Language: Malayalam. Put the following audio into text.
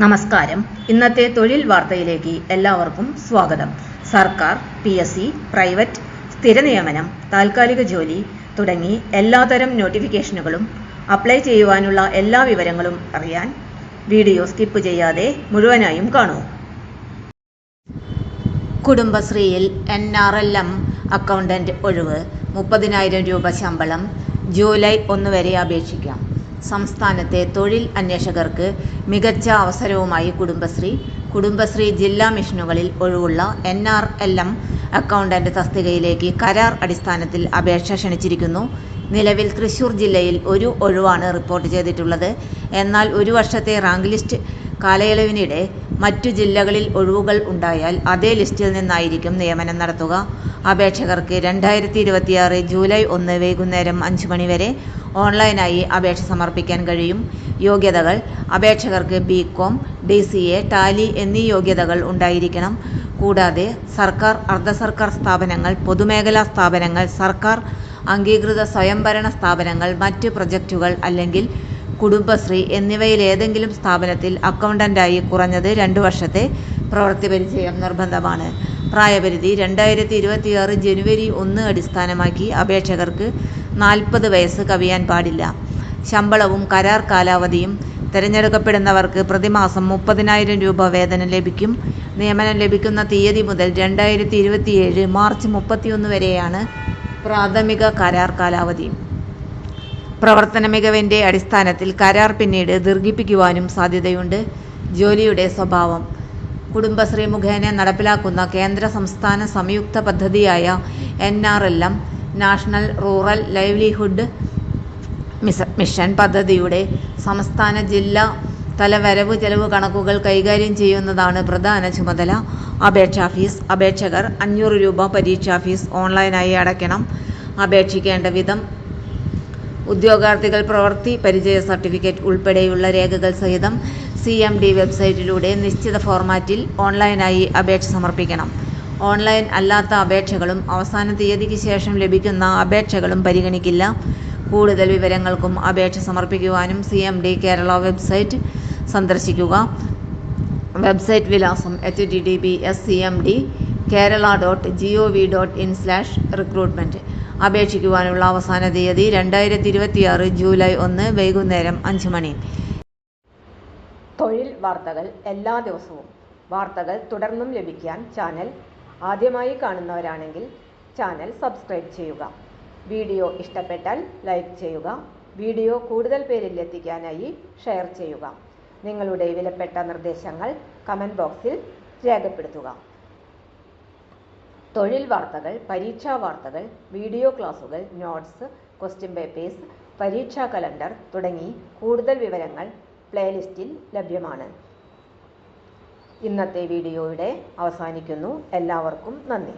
നമസ്കാരം. ഇന്നത്തെ തൊഴിൽ വാർത്തയിലേക്ക് എല്ലാവർക്കും സ്വാഗതം. സർക്കാർ, PSC, പ്രൈവറ്റ്, സ്ഥിര നിയമനം, താൽക്കാലിക ജോലി തുടങ്ങി എല്ലാതരം നോട്ടിഫിക്കേഷനുകളും അപ്ലൈ ചെയ്യുവാനുള്ള എല്ലാ വിവരങ്ങളും അറിയാൻ വീഡിയോ സ്കിപ്പ് ചെയ്യാതെ മുഴുവനായും കാണൂ. കുടുംബശ്രീയിൽ NRLM അക്കൗണ്ടന്റ് ഒഴിവ്. 30,000 രൂപ ശമ്പളം. ജൂലൈ 1 വരെ അപേക്ഷിക്കാം. സംസ്ഥാനത്തെ തൊഴിൽ അന്വേഷകർക്ക് മികച്ച അവസരവുമായി കുടുംബശ്രീ ജില്ലാ മിഷനുകളിൽ ഒഴിവുള്ള NRLM അക്കൗണ്ടന്റ് തസ്തികയിലേക്ക് കരാർ അടിസ്ഥാനത്തിൽ അപേക്ഷ ക്ഷണിച്ചിരിക്കുന്നു. നിലവിൽ തൃശൂർ ജില്ലയിൽ ഒരു ഒഴിവാണ് റിപ്പോർട്ട് ചെയ്തിട്ടുള്ളത്. എന്നാൽ ഒരു വർഷത്തെ റാങ്ക് ലിസ്റ്റ് കാലയളവിനിടെ മറ്റു ജില്ലകളിൽ ഒഴിവുകൾ ഉണ്ടായാൽ അതേ ലിസ്റ്റിൽ നിന്നായിരിക്കും നിയമനം നടത്തുക. അപേക്ഷകർക്ക് 2026 ജൂലൈ 1 വൈകുന്നേരം 5 മണി വരെ ഓൺലൈനായി അപേക്ഷ സമർപ്പിക്കാൻ കഴിയും. യോഗ്യതകൾ: അപേക്ഷകർക്ക് BCom, DCA, ടാലി എന്നീ യോഗ്യതകൾ ഉണ്ടായിരിക്കണം. കൂടാതെ സർക്കാർ, അർദ്ധ സർക്കാർ സ്ഥാപനങ്ങൾ, പൊതുമേഖലാ സ്ഥാപനങ്ങൾ, സർക്കാർ അംഗീകൃത സ്വയംഭരണ സ്ഥാപനങ്ങൾ, മറ്റ് പ്രൊജക്റ്റുകൾ അല്ലെങ്കിൽ കുടുംബശ്രീ എന്നിവയിലേതെങ്കിലും സ്ഥാപനത്തിൽ അക്കൗണ്ടന്റായി കുറഞ്ഞത് 2 വർഷത്തെ പ്രവൃത്തി പരിചയം നിർബന്ധമാണ്. പ്രായപരിധി 2026 ജനുവരി 1 അടിസ്ഥാനമാക്കി അപേക്ഷകർക്ക് 40 വയസ്സ് കവിയാൻ പാടില്ല. ശമ്പളവും കരാർ കാലാവധിയും: തിരഞ്ഞെടുക്കപ്പെടുന്നവർക്ക് പ്രതിമാസം 30,000 രൂപ വേതനം ലഭിക്കും. നിയമനം ലഭിക്കുന്ന തീയതി മുതൽ 2027 മാർച്ച് 31 വരെയാണ് പ്രാഥമിക കരാർ കാലാവധി. പ്രവർത്തന മികവിൻ്റെ അടിസ്ഥാനത്തിൽ കരാർ പിന്നീട് ദീർഘിപ്പിക്കുവാനും സാധ്യതയുണ്ട്. ജോലിയുടെ സ്വഭാവം: കുടുംബശ്രീ മുഖേന നടപ്പിലാക്കുന്ന കേന്ദ്ര സംസ്ഥാന സംയുക്ത പദ്ധതിയായ NRLM national rural livelihood mission പദ്ധതിയുടെ സംസ്ഥാന ജില്ലാ തല വരവ് ചെലവ് കണക്കുകൾ കൈകാര്യം ചെയ്യുന്നതാണ് പ്രധാന ചുമതല. അപേക്ഷാ ഫീസ്: അപേക്ഷകർ 500 രൂപ പരീക്ഷാ ഫീസ് ഓൺലൈനായി അടയ്ക്കണം. അപേക്ഷിക്കേണ്ട വിധം: ഉദ്യോഗാർത്ഥികൾ പ്രവൃത്തി പരിചയ സർട്ടിഫിക്കറ്റ് ഉൾപ്പെടെയുള്ള രേഖകൾ സഹിതം CMD വെബ്സൈറ്റിലൂടെ നിശ്ചിത ഫോർമാറ്റിൽ ഓൺലൈനായി അപേക്ഷ സമർപ്പിക്കണം. ഓൺലൈൻ അല്ലാത്ത അപേക്ഷകളും അവസാന തീയതിക്ക് ശേഷം ലഭിക്കുന്ന അപേക്ഷകളും പരിഗണിക്കില്ല. കൂടുതൽ വിവരങ്ങൾക്കും അപേക്ഷ സമർപ്പിക്കുവാനും CMD കേരള വെബ്സൈറ്റ് സന്ദർശിക്കുക. വെബ്സൈറ്റ് വിലാസം: https://cmdkerala.gov.in/recruitment. അപേക്ഷിക്കുവാനുള്ള അവസാന തീയതി 2026 ജൂലൈ 1 വൈകുന്നേരം 5 മണി. തൊഴിൽ വാർത്തകൾ എല്ലാ ദിവസവും. വാർത്തകൾ തുടർന്നും ലഭിക്കാൻ ചാനൽ ആദ്യമായി കാണുന്നവരാണെങ്കിൽ ചാനൽ സബ്സ്ക്രൈബ് ചെയ്യുക. വീഡിയോ ഇഷ്ടപ്പെട്ടാൽ ലൈക്ക് ചെയ്യുക. വീഡിയോ കൂടുതൽ പേരിൽ എത്തിക്കാനായി ഷെയർ ചെയ്യുക. നിങ്ങളുടെ വിലപ്പെട്ട നിർദ്ദേശങ്ങൾ കമൻറ്റ് ബോക്സിൽ രേഖപ്പെടുത്തുക. തൊഴിൽ വാർത്തകൾ, പരീക്ഷാ വാർത്തകൾ, വീഡിയോ ക്ലാസുകൾ, നോട്ട്സ്, ക്വസ്റ്റ്യൻ പേപ്പേഴ്സ്, പരീക്ഷാ കലണ്ടർ തുടങ്ങി കൂടുതൽ വിവരങ്ങൾ പ്ലേലിസ്റ്റിൽ ലഭ്യമാണ്. ഇന്നത്തെ വീഡിയോയുടെ അവസാനിക്കുന്നു. എല്ലാവർക്കും നന്ദി.